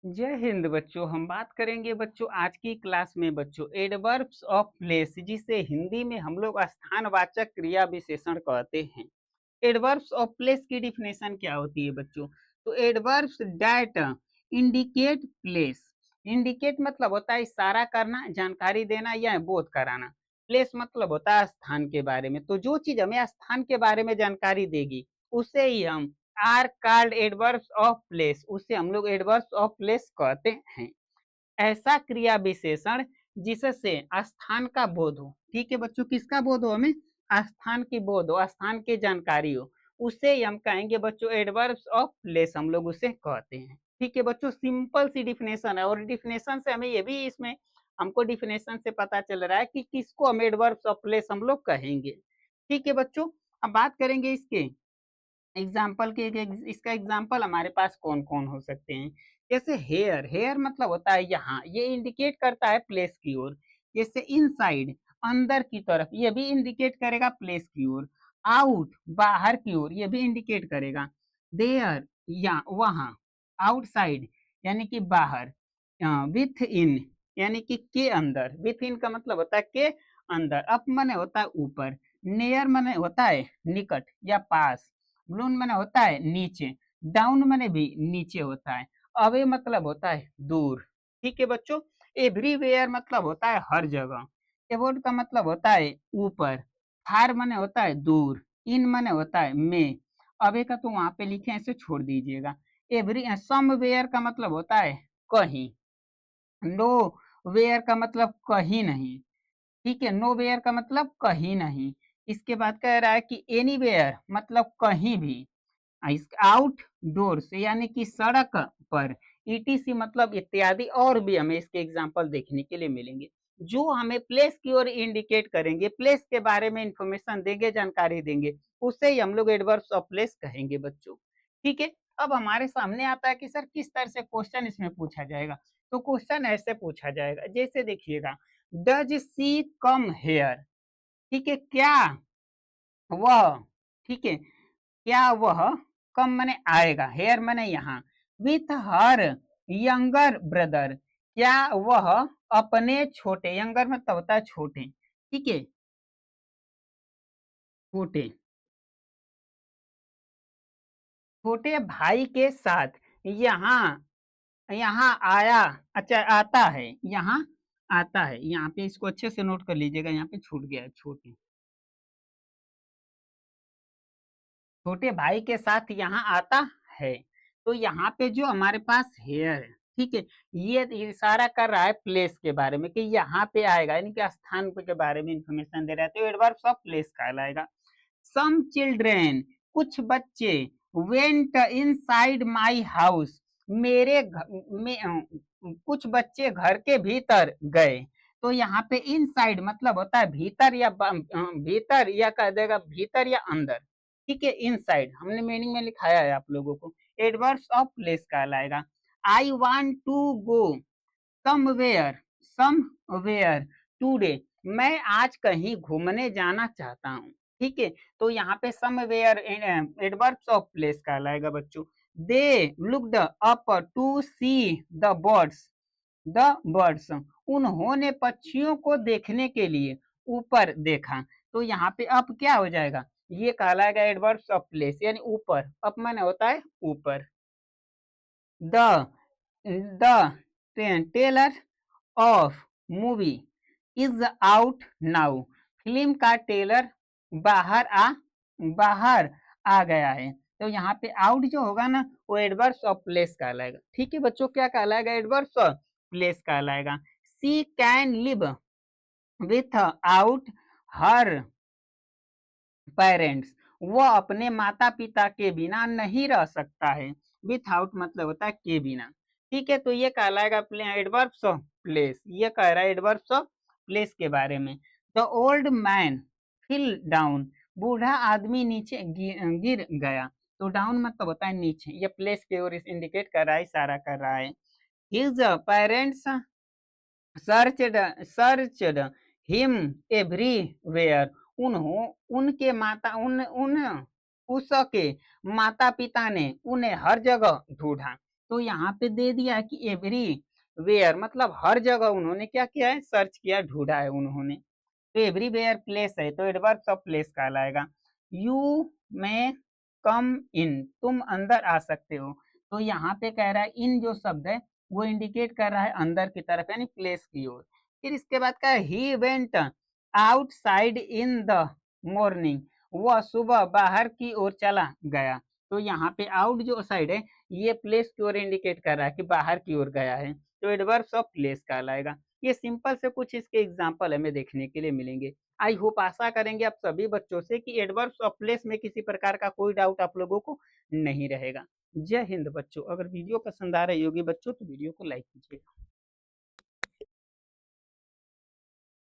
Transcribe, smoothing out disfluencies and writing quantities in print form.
जय हिंद बच्चों। हम बात करेंगे बच्चों आज की क्लास में बच्चों एडवर्ब्स ऑफ प्लेस, जिसे हिंदी में हम लोग स्थानवाचक क्रिया विशेषण कहते हैं। एडवर्ब्स ऑफ प्लेस की डिफिनेशन क्या होती है बच्चों? तो adverbs that indicate place. Indicate मतलब होता है इशारा करना, जानकारी देना या बोध कराना। प्लेस मतलब होता है स्थान के बारे में। तो जो चीज हमें स्थान के बारे में जानकारी देगी उसे ही हम are called adverbs of place, उसे हम लोग एडवर्ब्स ऑफ प्लेस कहते हैं। ऐसा क्रिया विशेषण जिससे स्थान का बोध हो। ठीक है बच्चों, किसका बोध हो? हमें स्थान की बोध हो, स्थान की जानकारी हो, उसे हम कहेंगे बच्चों एडवर्ब्स ऑफ प्लेस, हम लोग उसे कहते हैं। ठीक है बच्चों, सिंपल सी डिफिनेशन है और डिफिनेशन से हमें ये भी इसमें हमको डिफिनेशन से पता चल रहा है कि किसको हम एडवर्ब्स ऑफ प्लेस हम लोग कहेंगे। ठीक है बच्चों, अब बात करेंगे इसके एग्जाम्पल के। इसका एग्जाम्पल हमारे पास कौन कौन हो सकते हैं? जैसे हेयर, हेयर मतलब होता है यहाँ, ये इंडिकेट करता है प्लेस की ओर। जैसे इनसाइड, अंदर की तरफ, ये भी इंडिकेट करेगा प्लेस की ओर। आउट, बाहर की ओर, ये भी इंडिकेट करेगा। देयर, या वहाँ। आउटसाइड यानी कि बाहर। विथ इन यानी कि के अंदर। विथ इन का मतलब होता है के अंदर। अप माने होता है ऊपर। नियर माने होता है निकट या पास। ब्लून माने होता है नीचे। डाउन माने भी नीचे होता है। अवे मतलब होता है दूर। ठीक है बच्चों, एवरीवेयर मतलब होता है हर जगह। अबाउट का मतलब होता है ऊपर। फार माने होता है दूर। इन माने होता है में। अवे का तो वहां पे लिखे, ऐसे छोड़ दीजिएगा। एवरी समवेयर का मतलब होता है कहीं। नो वेयर का मतलब कहीं नहीं। ठीक है, नो वेयर का मतलब कहीं नहीं। इसके बाद कह रहा है कि एनीवेयर मतलब कहीं भी। आउटडोर्स यानी कि सड़क पर। ईटीसी मतलब इत्यादि, और भी हमें इसके एग्जाम्पल देखने के लिए मिलेंगे जो हमें प्लेस की ओर इंडिकेट करेंगे, प्लेस के बारे में इंफॉर्मेशन देंगे, जानकारी देंगे, उसे ही हम लोग एडवर्ब्स ऑफ प्लेस कहेंगे बच्चों। ठीक है, अब हमारे सामने आता है कि सर किस तरह से क्वेश्चन इसमें पूछा जाएगा। तो क्वेश्चन ऐसे पूछा जाएगा, जैसे देखिएगा, डज सी कम हेयर। ठीक है, क्या वह, ठीक है, क्या वह, कम मने आएगा, हेयर मने यहाँ, विथ हर यंगर ब्रदर, क्या वह अपने छोटे, यंगर मतलब होता है छोटे, ठीक है, छोटे, छोटे भाई के साथ यहाँ, यहाँ आया, अच्छा आता है, यहाँ आता है। यहाँ पे इसको अच्छे से नोट कर लीजिएगा, यहाँ पे छूट गया है, छोटे, छोटे भाई के साथ यहाँ आता है। तो यहाँ पे जो हमारे पास हेयर है, ठीक है, ये इशारा कर रहा है प्लेस के बारे में कि यहाँ पे आएगा, यानी कि स्थान के बारे में इंफॉर्मेशन दे रहा है, तो एडवर्ब्स ऑफ प्लेस कहलाएगा। सम चिल्ड्रेन, कुछ बच्चे, वेंट इनसाइड माई हाउस, मेरे में कुछ बच्चे घर के भीतर गए। तो यहाँ पे इनसाइड मतलब होता है भीतर या भीतर, या कह देगा भीतर या अंदर। ठीक है, इनसाइड हमने मीनिंग में लिखाया है आप लोगों को, एडवर्ब्स ऑफ प्लेस कहलाएगा। I want to go somewhere, somewhere today, मैं आज कहीं घूमने जाना चाहता हूँ। ठीक है, तो यहाँ पे समवेयर एडवर्ब्स ऑफ प्लेस कहलाएगा बच्चों। They looked up to see the birds, the birds, उन्होंने पक्षियों को देखने के लिए ऊपर देखा। तो यहाँ पे अप क्या हो जाएगा, ये कहलाएगा एडवर्ब्स ऑफ प्लेस, यानी ऊपर। अप माने होता है ऊपर। The the trailer of movie is out now, film का टेलर बाहर आ गया है। तो यहाँ पे आउट जो होगा ना, वो एडवर्ब्स ऑफ प्लेस कहलाएगा। ठीक है बच्चों, क्या कहलाएगा, एडवर्ब्स ऑफ प्लेस कहलाएगा। She can live without her parents, वह अपने माता पिता के बिना नहीं रह सकता है। विथ आउट मतलब होता है के बिना। ठीक है, तो ये कहलाएगा एडवर्ब्स ऑफ प्लेस, ये कह रहा है एडवर्ब्स ऑफ प्लेस के बारे में। The old man fell down, बूढ़ा आदमी नीचे गिर गया। तो डाउन मतलब होता है नीचे, ये प्लेस की ओर इंडिकेट कर रहा है, इशारा कर रहा है। His parents searched him everywhere, उनके माता उन उन उसके माता पिता ने उन्हें हर जगह ढूंढा। तो यहाँ पे दे दिया कि एवरी वेयर, मतलब हर जगह उन्होंने क्या किया है, सर्च किया, ढूंढा है उन्होंने। तो एवरीवेयर प्लेस है तो एडवर्ब्स ऑफ प्लेस कहलाएगा। यू में कम इन, तुम अंदर आ सकते हो। तो यहाँ पे कह रहा है इन जो शब्द है वो इंडिकेट कर रहा है अंदर की तरफ यानी प्लेस की ओर। फिर इसके बाद का he went outside in the morning, वह सुबह बाहर की ओर चला गया। तो यहाँ पे आउट जो साइड है ये प्लेस की ओर इंडिकेट कर रहा है कि बाहर की ओर गया है, तो एडवर्ब्स ऑफ प्लेस कहलाएगा। ये सिंपल से कुछ इसके एग्जाम्पल हमें देखने के लिए मिलेंगे। आई होप, आशा करेंगे आप सभी बच्चों से कि एडवर्ब्स ऑफ प्लेस में किसी प्रकार का कोई डाउट आप लोगों को नहीं रहेगा। जय हिंद बच्चों। अगर वीडियो पसंद आ रही होगी बच्चों तो वीडियो को लाइक कीजिएगा।